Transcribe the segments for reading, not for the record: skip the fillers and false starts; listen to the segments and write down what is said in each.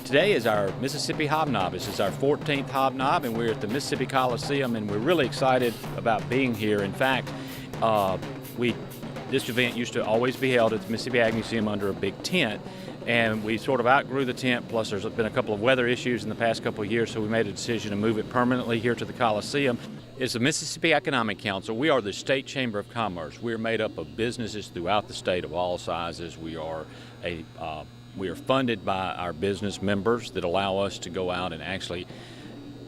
Today is our Mississippi Hobnob. This is our 14th Hobnob, and we're at the Mississippi Coliseum, and we're really excited about being here. In fact, this event used to always be held at the Mississippi Ag Museum under a big tent, and we sort of outgrew the tent, plus there's been a couple of weather issues in the past couple of years, so we made a decision to move it permanently here to the Coliseum. It's the Mississippi Economic Council. We are the state chamber of commerce. We're made up of businesses throughout the state of all sizes. We are funded by our business members that allow us to go out and actually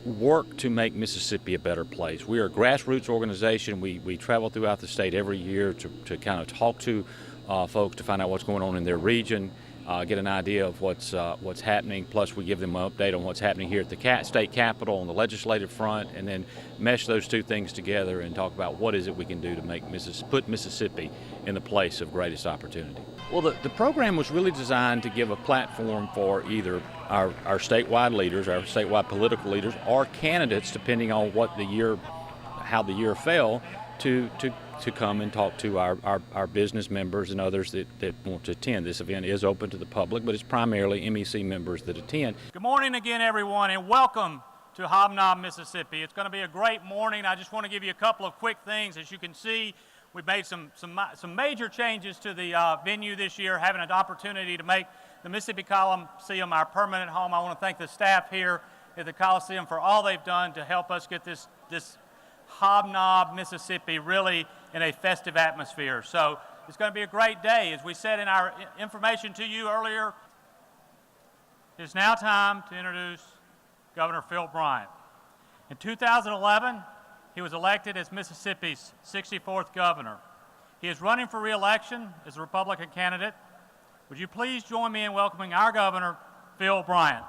work to make Mississippi a better place. We are a grassroots organization. We travel throughout the state every year to kind of talk to folks to find out what's going on in their region, get an idea of what's happening, plus we give them an update on what's happening here at the state capitol on the legislative front, and then mesh those two things together and talk about what is it we can do to make put Mississippi in the place of greatest opportunity. Well, the program was really designed to give a platform for either our statewide leaders, our statewide political leaders, or candidates, depending on how the year fell, to come and talk to our business members and others that want to attend. This event is open to the public, but it's primarily MEC members that attend. Good morning again, everyone, and welcome to Hobnob, Mississippi. It's going to be a great morning. I just want to give you a couple of quick things. As you can see, we've made some major changes to the venue this year, having an opportunity to make the Mississippi Coliseum our permanent home. I want to thank the staff here at the Coliseum for all they've done to help us get this Hobnob, Mississippi, really in a festive atmosphere. So it's going to be a great day. As we said in our information to you earlier, it's now time to introduce Governor Phil Bryant. In 2011, he was elected as Mississippi's 64th governor. He is running for re-election as a Republican candidate. Would you please join me in welcoming our governor, Phil Bryant?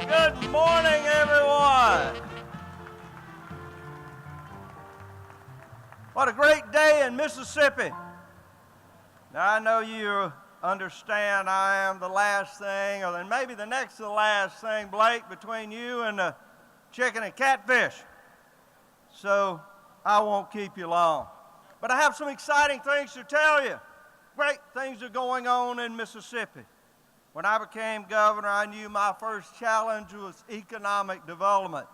Good morning, everyone. What a great day in Mississippi. Now, I know you understand I am the last thing, or then maybe the next to the last thing, Blake, between you and the chicken and catfish. So I won't keep you long. But I have some exciting things to tell you. Great things are going on in Mississippi. When I became governor, I knew my first challenge was economic development.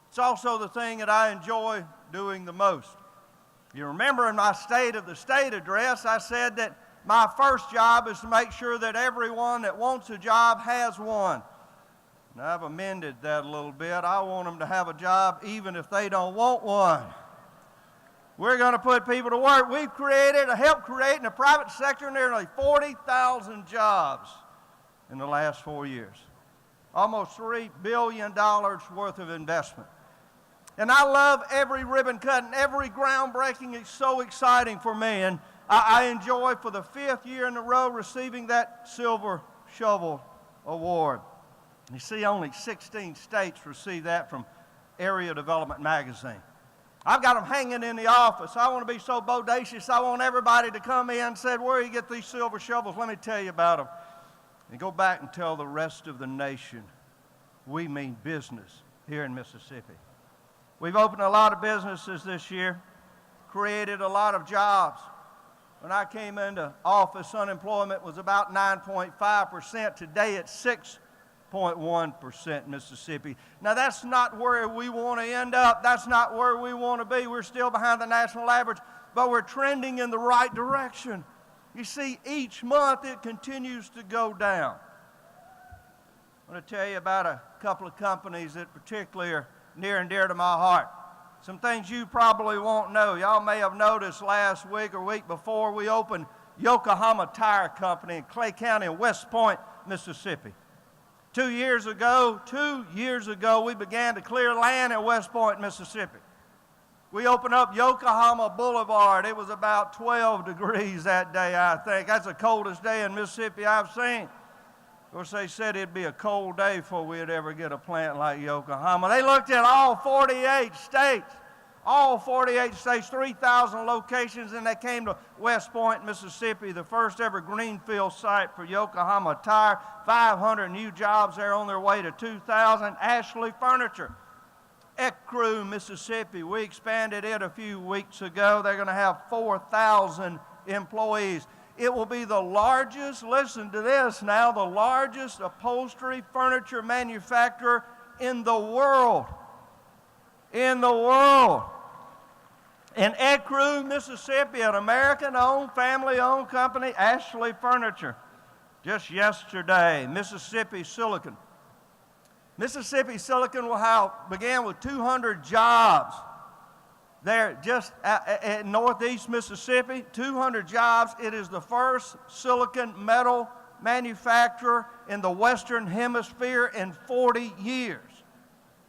It's also the thing that I enjoy doing the most. You remember in my State of the State address, I said that my first job is to make sure that everyone that wants a job has one. And I've amended that a little bit. I want them to have a job even if they don't want one. We're going to put people to work. We've helped create in the private sector nearly 40,000 jobs in the last 4 years. Almost $3 billion worth of investment. And I love every ribbon cutting, every groundbreaking. It's so exciting for me. And I enjoy for the 5th year in a row receiving that Silver Shovel Award. You see, only 16 states receive that from Area Development Magazine. I've got them hanging in the office. I want to be so bodacious. I want everybody to come in and say, where do you get these silver shovels? Let me tell you about them. And go back and tell the rest of the nation we mean business here in Mississippi. We've opened a lot of businesses this year, created a lot of jobs. When I came into office, unemployment was about 9.5%. Today it's 6.1% in Mississippi. Now that's not where we want to end up. That's not where we want to be. We're still behind the national average, but we're trending in the right direction. You see, each month it continues to go down. I want to tell you about a couple of companies that particularly are near and dear to my heart. Some things you probably won't know. Y'all may have noticed last week or week before we opened Yokohama Tire Company in Clay County in West Point, Mississippi. 2 years ago, we began to clear land in West Point, Mississippi. We opened up Yokohama Boulevard. It was about 12 degrees that day, I think. That's the coldest day in Mississippi I've seen. Of course, they said it'd be a cold day before we'd ever get a plant like Yokohama. They looked at all 48 states, 3,000 locations, and they came to West Point, Mississippi, the first ever greenfield site for Yokohama Tire. 500 new jobs there on their way to 2,000. Ashley Furniture, Ecru, Mississippi, we expanded it a few weeks ago. They're going to have 4,000 employees. It will be the largest, listen to this now, the largest upholstery furniture manufacturer in the world. In the world. In Ecru, Mississippi, an American-owned, family-owned company, Ashley Furniture. Just yesterday, Mississippi Silicon. Mississippi Silicon began with 200 jobs there just in northeast Mississippi, 200 jobs. It is the first silicon metal manufacturer in the Western Hemisphere in 40 years.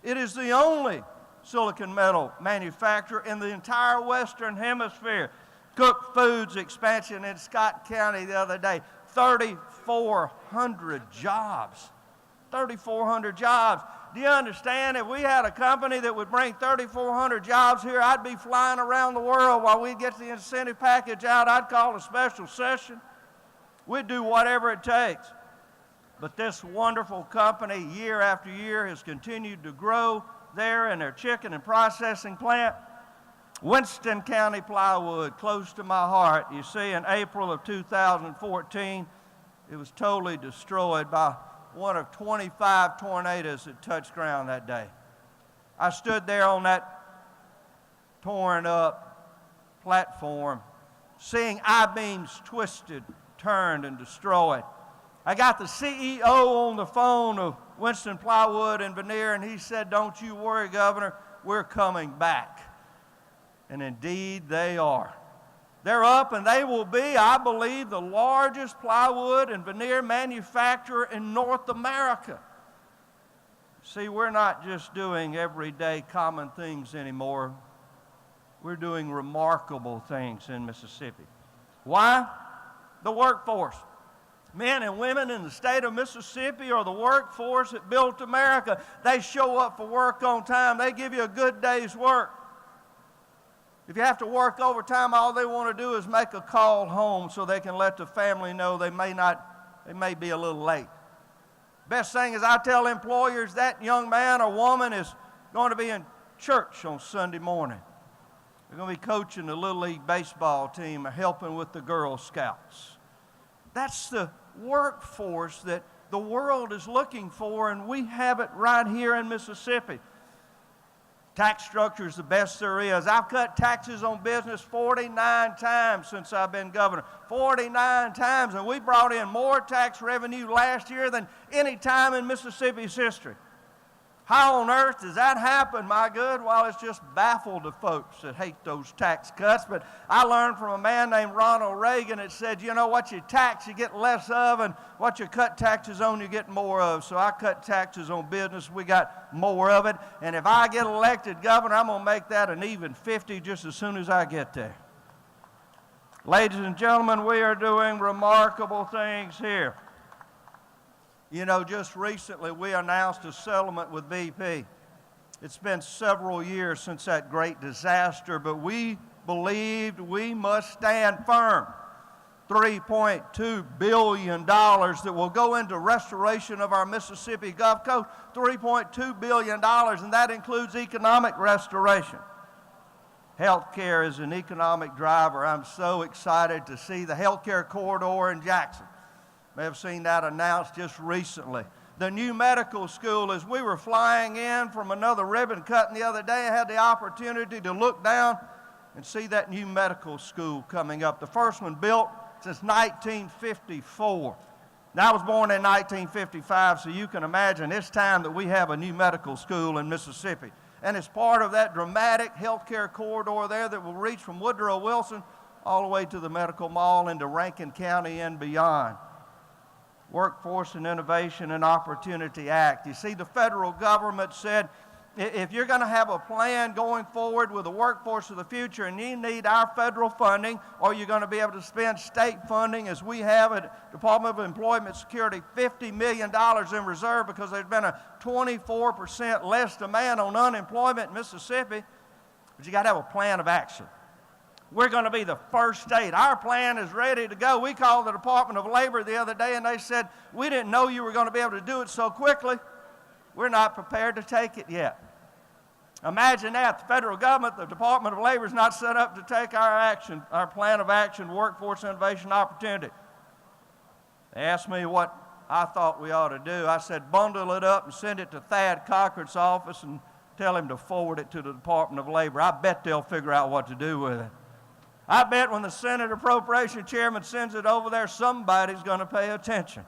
It is the only silicon metal manufacturer in the entire Western Hemisphere. Cook Foods expansion in Scott County the other day, 3,400 jobs. 3,400 jobs. Do you understand? If we had a company that would bring 3,400 jobs here, I'd be flying around the world while we get the incentive package out. I'd call a special session. We'd do whatever it takes. But this wonderful company, year after year, has continued to grow there in their chicken and processing plant. Winston County Plywood, close to my heart. You see, in April of 2014, it was totally destroyed by one of 25 tornadoes that touched ground that day. I stood there on that torn up platform, seeing I-beams twisted, turned, and destroyed. I got the CEO on the phone of Winston Plywood and Veneer, and he said, "Don't you worry, Governor, we're coming back." And indeed they are. They're up, and they will be, I believe, the largest plywood and veneer manufacturer in North America. See, we're not just doing everyday common things anymore. We're doing remarkable things in Mississippi. Why? The workforce. Men and women in the state of Mississippi are the workforce that built America. They show up for work on time. They give you a good day's work. If you have to work overtime, all they want to do is make a call home so they can let the family know they may be a little late. Best thing is I tell employers that young man or woman is going to be in church on Sunday morning. They're going to be coaching the Little League baseball team or helping with the Girl Scouts. That's the workforce that the world is looking for, and we have it right here in Mississippi. Tax structure is the best there is. I've cut taxes on business 49 times since I've been governor. 49 times, and we brought in more tax revenue last year than any time in Mississippi's history. How on earth does that happen, my good? Well, it's just baffled to folks that hate those tax cuts. But I learned from a man named Ronald Reagan that said, you know, what you tax, you get less of, and what you cut taxes on, you get more of. So I cut taxes on business, we got more of it. And if I get elected governor, I'm going to make that an even 50 just as soon as I get there. Ladies and gentlemen, we are doing remarkable things here. You know, just recently we announced a settlement with BP. It's been several years since that great disaster, but we believed we must stand firm. $3.2 billion that will go into restoration of our Mississippi Gulf Coast. $3.2 billion, and that includes economic restoration. Healthcare is an economic driver. I'm so excited to see the healthcare corridor in Jackson. May have seen that announced just recently. The new medical school, as we were flying in from another ribbon cutting the other day, I had the opportunity to look down and see that new medical school coming up. The first one built since 1954. Now, I was born in 1955, so you can imagine it's time that we have a new medical school in Mississippi. And it's part of that dramatic healthcare corridor there that will reach from Woodrow Wilson all the way to the Medical Mall into Rankin County and beyond. Workforce and Innovation and Opportunity Act. You see, the federal government said, if you're going to have a plan going forward with the workforce of the future, and you need our federal funding, or you're going to be able to spend state funding, as we have at Department of Employment Security, $50 million in reserve because there's been a 24% less demand on unemployment in Mississippi. But you got to have a plan of action. We're going to be the first state. Our plan is ready to go. We called the Department of Labor the other day, and they said, we didn't know you were going to be able to do it so quickly. We're not prepared to take it yet. Imagine that. The federal government, the Department of Labor, is not set up to take our plan of action, workforce innovation opportunity. They asked me what I thought we ought to do. I said, bundle it up and send it to Thad Cochran's office and tell him to forward it to the Department of Labor. I bet they'll figure out what to do with it. I bet when the Senate Appropriation Chairman sends it over there, somebody's going to pay attention.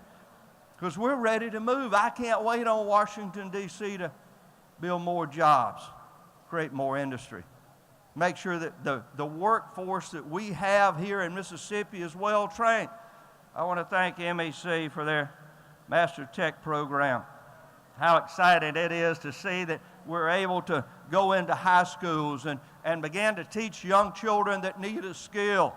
Because we're ready to move. I can't wait on Washington, D.C. to build more jobs, create more industry, make sure that the workforce that we have here in Mississippi is well trained. I want to thank MEC for their Master Tech program. How exciting it is to see that we're able to go into high schools and begin to teach young children that need a skill.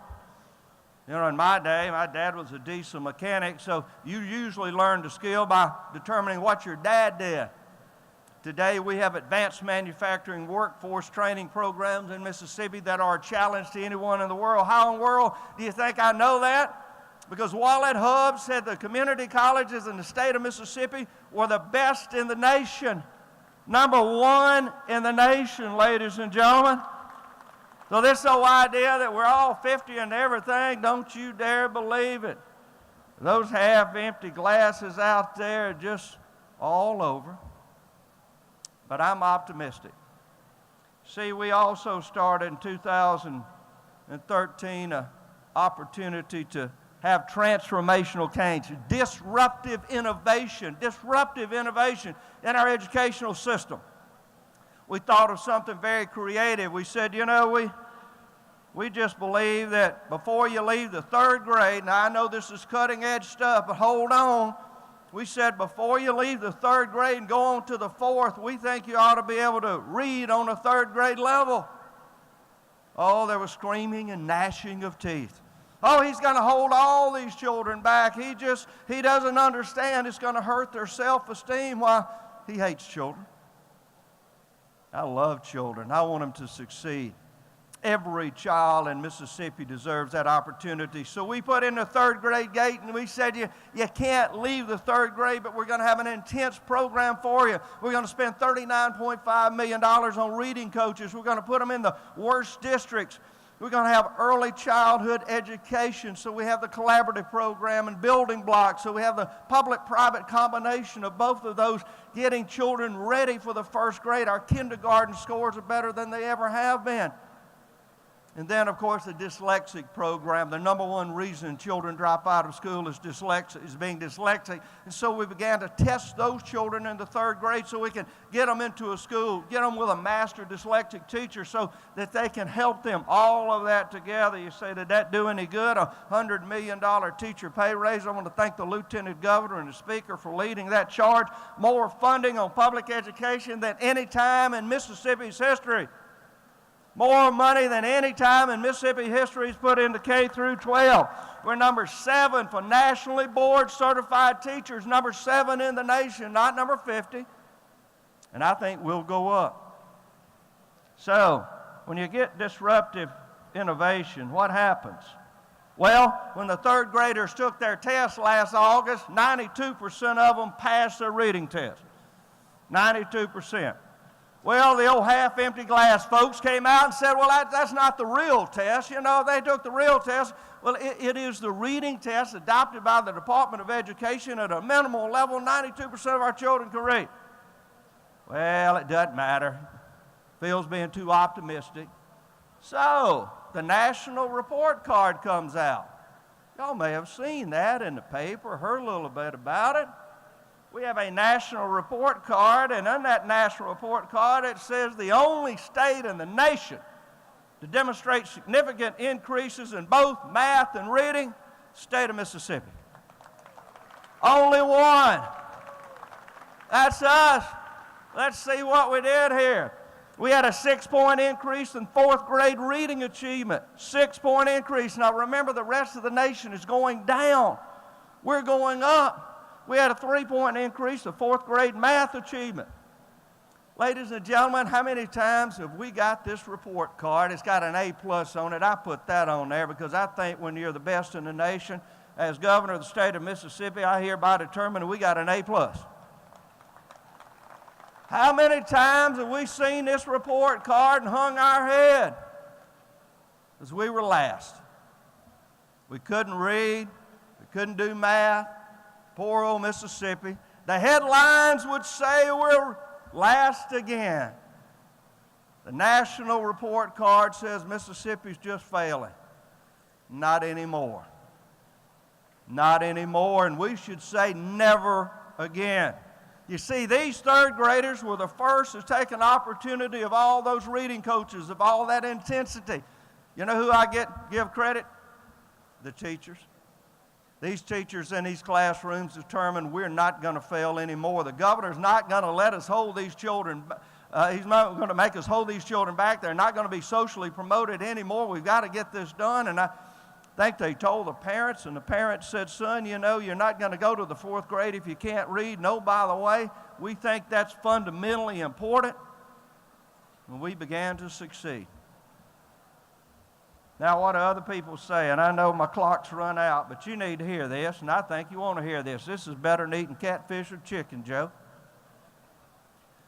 You know, in my day, my dad was a diesel mechanic, so you usually learned a skill by determining what your dad did. Today, we have advanced manufacturing workforce training programs in Mississippi that are a challenge to anyone in the world. How in the world do you think I know that? Because Wallet Hub said the community colleges in the state of Mississippi were the best in the nation. #1 in the nation, ladies and gentlemen. So this whole idea that we're all 50 and everything, don't you dare believe it. Those half-empty glasses out there are just all over. But I'm optimistic. See, we also started in 2013 an opportunity to have transformational change, disruptive innovation in our educational system. We thought of something very creative. We said, you know, we just believe that before you leave the 3rd grade, now I know this is cutting edge stuff, but hold on. We said before you leave the 3rd grade and go on to the 4th, we think you ought to be able to read on a 3rd grade level. Oh, there was screaming and gnashing of teeth. Oh, he's going to hold all these children back. He doesn't understand. It's going to hurt their self-esteem. Why? He hates children. I love children. I want them to succeed. Every child in Mississippi deserves that opportunity. So we put in the 3rd grade gate and we said you can't leave the 3rd grade, but we're going to have an intense program for you. We're going to spend $39.5 million on reading coaches. We're going to put them in the worst districts. We're going to have early childhood education, so we have the collaborative program and building blocks, so we have the public-private combination of both of those, getting children ready for the 1st grade. Our kindergarten scores are better than they ever have been. And then, of course, the dyslexic program. The #1 reason children drop out of school is being dyslexic. And so we began to test those children in the 3rd grade so we can get them into a school, get them with a master dyslexic teacher so that they can help them. All of that together. You say, did that do any good? A $100 million teacher pay raise. I want to thank the Lieutenant Governor and the Speaker for leading that charge. More funding on public education than any time in Mississippi's history. More money than any time in Mississippi history is put into K through 12. We're #7 for nationally board certified teachers, #7 in the nation, not #50. And I think we'll go up. So, when you get disruptive innovation, what happens? Well, when the 3rd graders took their test last August, 92% of them passed their reading test. 92%. Well, the old half-empty glass folks came out and said, well, that's not the real test. You know, they took the real test. Well, it is the reading test adopted by the Department of Education at a minimal level. 92% of our children can read. Well, it doesn't matter. Phil's being too optimistic. So, the national report card comes out. Y'all may have seen that in the paper, heard a little bit about it. We have a national report card, and on that national report card, it says the only state in the nation to demonstrate significant increases in both math and reading, state of Mississippi. Only one. That's us. Let's see what we did here. We had a 6-point increase in 4th grade reading achievement. 6-point increase. Now remember, the rest of the nation is going down. We're going up. We had a 3-point increase of 4th grade math achievement. Ladies and gentlemen, how many times have we got this report card? It's got an A+ on it. I put that on there because I think when you're the best in the nation, as governor of the state of Mississippi, I hereby determine we got an A+. How many times have we seen this report card and hung our head? Because we were last. We couldn't read. We couldn't do math. Poor old Mississippi. The headlines would say we're last again. The national report card says Mississippi's just failing. Not anymore. Not anymore, and we should say never again. You see, these third graders were the first to take an opportunity of all those reading coaches, of all that intensity. You know who I give credit? The teachers. These teachers in these classrooms determined we're not going to fail anymore. The governor's not going to let us hold these children. He's not going to make us hold these children back. They're not going to be socially promoted anymore. We've got to get this done. And I think they told the parents, and the parents said, son, you know, you're not going to go to the fourth grade if you can't read. No, by the way, we think that's fundamentally important. And we began to succeed. Now, what do other people say? And I know my clock's run out, but you need to hear this, and I think you want to hear this. This is better than eating catfish or chicken, Joe.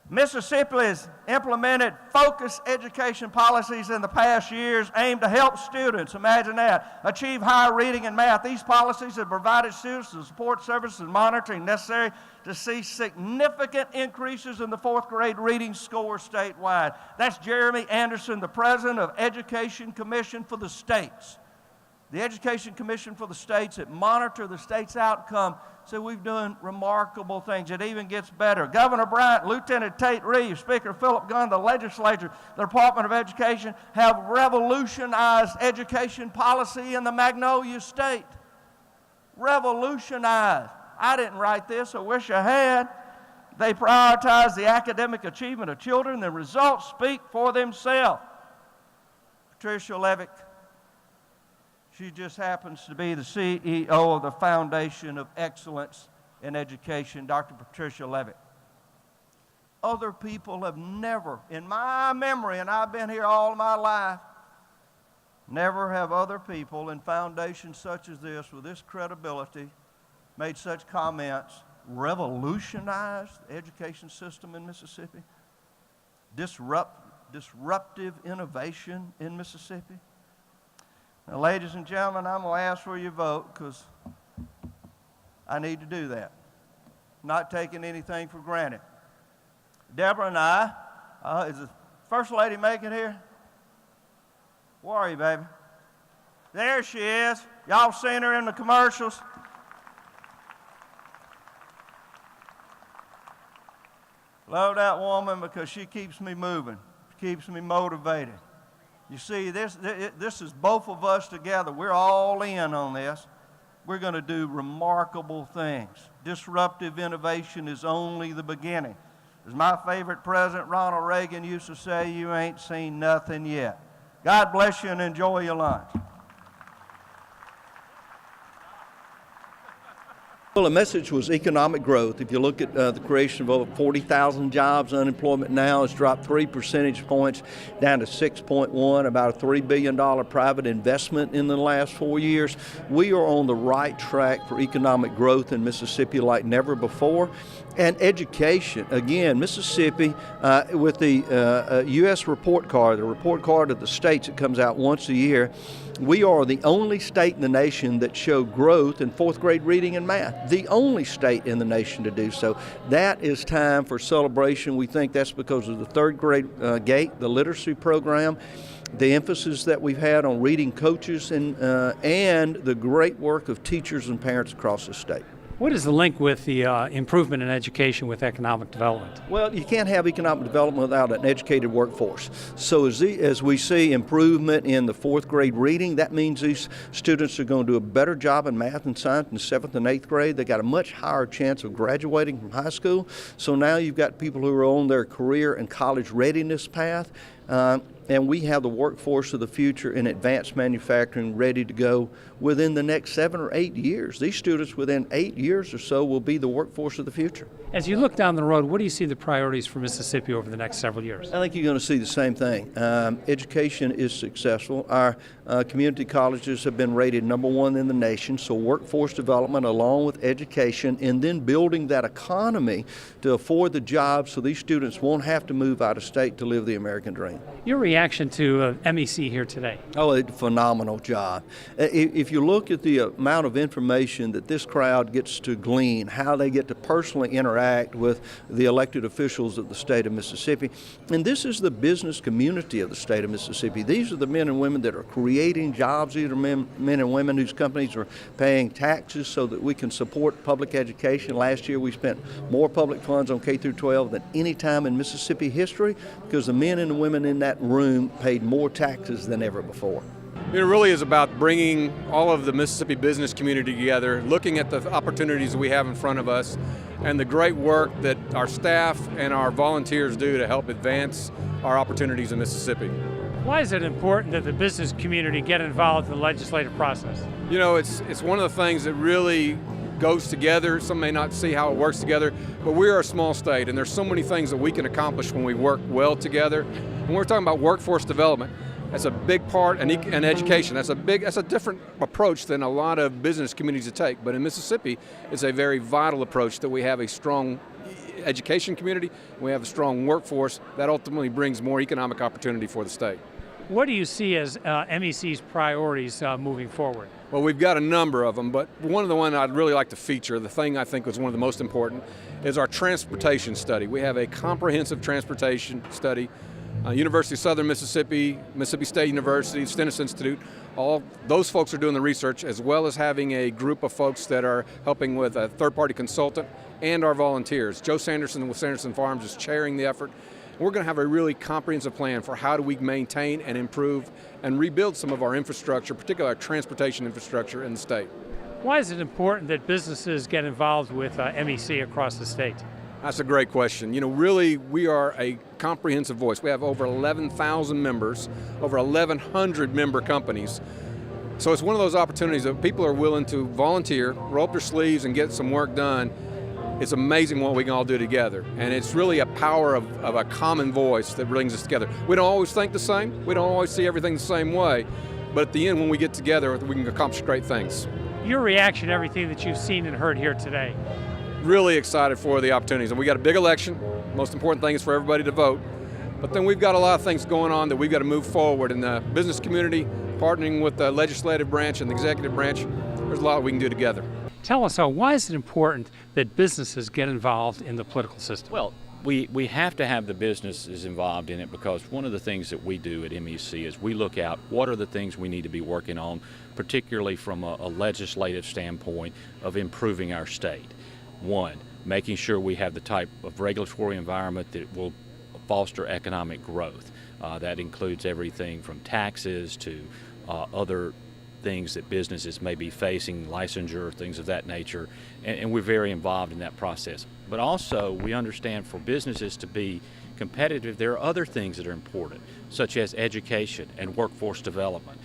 Mississippi has implemented focused education policies in the past years aimed to help students, imagine that, achieve higher reading and math. These policies have provided students the support services and monitoring necessary to see significant increases in the fourth grade reading score statewide. That's Jeremy Anderson, the president of Education Commission for the states. The Education Commission for the states that monitor the state's outcome. So we've done remarkable things. It even gets better. Governor Bryant, Lieutenant Tate Reeves, Speaker Philip Gunn, the legislature, the Department of Education have revolutionized education policy in the Magnolia State. Revolutionized. I didn't write this. I wish I had. They prioritize the academic achievement of children. The results speak for themselves. Patricia Levick, she just happens to be the CEO of the Foundation of Excellence in Education, Dr. Patricia Levick. Other people have never, in my memory, and I've been here all my life, never have other people in foundations such as this, with this credibility, made such comments, revolutionized the education system in Mississippi, disruptive innovation in Mississippi. Now, ladies and gentlemen, I'm going to ask for your vote because I need to do that. Not taking anything for granted. Deborah and I, is the First Lady make it here? Where are you, baby? There she is. Y'all seen her in the commercials? Love that woman because she keeps me moving, keeps me motivated. You see, this is both of us together. We're all in on this. We're going to do remarkable things. Disruptive innovation is only the beginning. As my favorite president, Ronald Reagan, used to say, you ain't seen nothing yet. God bless you and enjoy your lunch. Well, the message was economic growth. If you look at the creation of over 40,000 jobs, unemployment now has dropped 3 percentage points down to 6.1, about a $3 billion private investment in the last 4 years. We are on the right track for economic growth in Mississippi like never before. And education, again, Mississippi, with the U.S. report card, the report card of the states that comes out once a year, we are the only state in the nation that show growth in fourth grade reading and math. The only state in the nation to do so. That is time for celebration. We think that's because of the third grade GATE, the literacy program, the emphasis that we've had on reading coaches, and the great work of teachers and parents across the state. What is the link with the improvement in education with economic development? Well, you can't have economic development without an educated workforce. So as we see improvement in the fourth grade reading, that means these students are going to do a better job in math and science in 7th and 8th grade. They got a much higher chance of graduating from high school. So now you've got people who are on their career and college readiness path. And we have the workforce of the future in advanced manufacturing ready to go within the next 7 or 8 years. These students within 8 years or so will be the workforce of the future. As you look down the road, what do you see the priorities for Mississippi over the next several years? I think you're going to see the same thing. Education is successful. Our community colleges have been rated #1 in the nation, so workforce development along with education, and then building that economy to afford the jobs so these students won't have to move out of state to live the American dream. Your reaction to MEC here today? Oh, a phenomenal job. If you look at the amount of information that this crowd gets to glean, how they get to personally interact with the elected officials of the state of Mississippi, and this is the business community of the state of Mississippi. These are the men and women that are creating jobs. These are men and women whose companies are paying taxes so that we can support public education. Last year we spent more public funds on K through 12 than any time in Mississippi history because the men and the women in that room paid more taxes than ever before. It really is about bringing all of the Mississippi business community together, looking at the opportunities we have in front of us, and the great work that our staff and our volunteers do to help advance our opportunities in Mississippi. Why is it important that the business community get involved in the legislative process? You know, it's one of the things that really goes together. Some may not see how it works together, but we are a small state, and there's so many things that we can accomplish when we work well together. When we're talking about workforce development, that's a big part, and education. That's a different approach than a lot of business communities take. But in Mississippi, it's a very vital approach that we have a strong education community, we have a strong workforce that ultimately brings more economic opportunity for the state. What do you see as MEC's priorities moving forward? Well, we've got a number of them, but one of the ones I'd really like to feature, the thing I think was one of the most important, is our transportation study. We have a comprehensive transportation study. University of Southern Mississippi, Mississippi State University, Stennis Institute, all those folks are doing the research, as well as having a group of folks that are helping with a third-party consultant and our volunteers. Joe Sanderson with Sanderson Farms is chairing the effort. We're going to have a really comprehensive plan for how do we maintain and improve and rebuild some of our infrastructure, particularly our transportation infrastructure in the state. Why is it important that businesses get involved with MEC across the state? That's a great question. You know, really, we are a comprehensive voice. We have over 11,000 members, over 1,100 member companies. So it's one of those opportunities that people are willing to volunteer, roll up their sleeves and get some work done. It's amazing what we can all do together. And it's really a power of a common voice that brings us together. We don't always think the same. We don't always see everything the same way. But at the end, when we get together, we can accomplish great things. Your reaction to everything that you've seen and heard here today? Really excited for the opportunities. And we got a big election. Most important thing is for everybody to vote. But then we've got a lot of things going on that we've got to move forward in the business community, partnering with the legislative branch and the executive branch. There's a lot we can do together. Tell us, why is it important that businesses get involved in the political system? Well, we have to have the businesses involved in it because one of the things that we do at MEC is we look out what are the things we need to be working on, particularly from a legislative standpoint of improving our state. One, making sure we have the type of regulatory environment that will foster economic growth. That includes everything from taxes to other things that businesses may be facing, licensure, things of that nature, and we're very involved in that process. But also, we understand for businesses to be competitive, there are other things that are important, such as education and workforce development.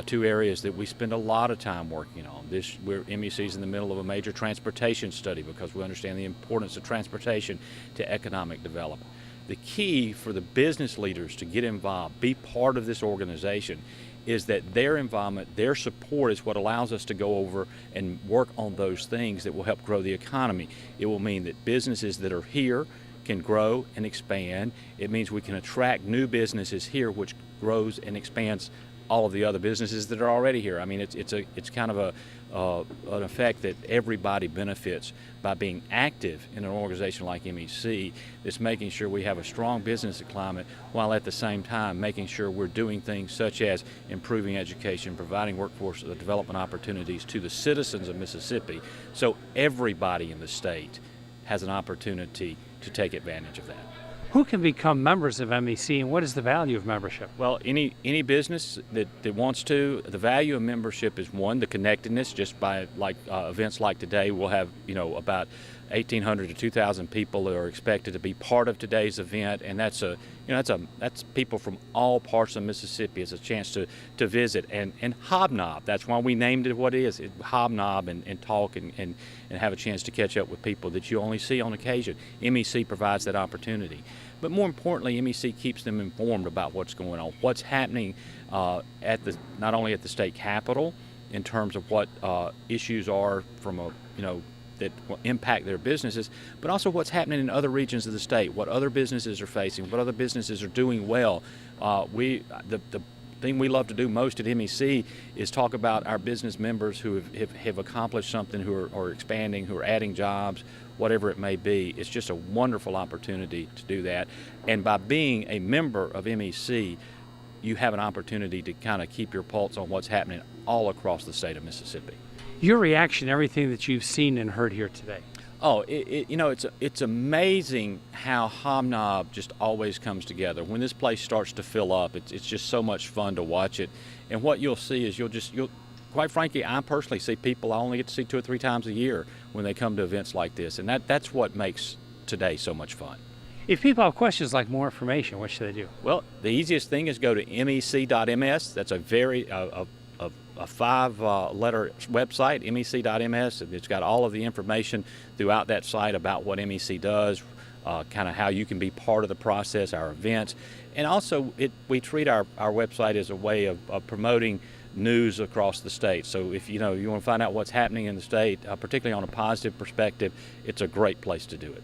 Two areas that we spend a lot of time working on. MEC's in the middle of a major transportation study because we understand the importance of transportation to economic development. The key for the business leaders to get involved, be part of this organization, is that their involvement, their support is what allows us to go over and work on those things that will help grow the economy. It will mean that businesses that are here can grow and expand. It means we can attract new businesses here, which grows and expands all of the other businesses that are already here. I mean, it's kind of an effect that everybody benefits by being active in an organization like MEC that's making sure we have a strong business climate while at the same time making sure we're doing things such as improving education, providing workforce development opportunities to the citizens of Mississippi so everybody in the state has an opportunity to take advantage of that. Who can become members of MEC and what is the value of membership? Well, any business that wants to, the value of membership is one, the connectedness, just by events like today, we'll have about 1,800 to 2,000 people that are expected to be part of today's event, and that's people from all parts of Mississippi. It's a chance to visit and hobnob. That's why we named it what it is. Hobnob and talk and have a chance to catch up with people that you only see on occasion. MEC provides that opportunity. But more importantly, MEC keeps them informed about what's going on, what's happening not only at the state capitol in terms of what issues are from that will impact their businesses, but also what's happening in other regions of the state, what other businesses are facing, what other businesses are doing well. The thing we love to do most at MEC is talk about our business members who have accomplished something, who are expanding, who are adding jobs, whatever it may be. It's just a wonderful opportunity to do that. And by being a member of MEC, you have an opportunity to kind of keep your pulse on what's happening all across the state of Mississippi. Your reaction, everything that you've seen and heard here today. Oh, it's amazing how Hobnob just always comes together. When this place starts to fill up, it's just so much fun to watch it. And what you'll see is you'll quite frankly, I personally see people I only get to see 2 or 3 times a year when they come to events like this, and that's what makes today so much fun. If people have questions like more information, what should they do? Well, the easiest thing is go to mec.ms. That's a very a 5-letter website, mec.ms. It's got all of the information throughout that site about what MEC does, kind of how you can be part of the process, our events. And also, we treat our website as a way of promoting news across the state. So if you want to find out what's happening in the state, particularly on a positive perspective, it's a great place to do it.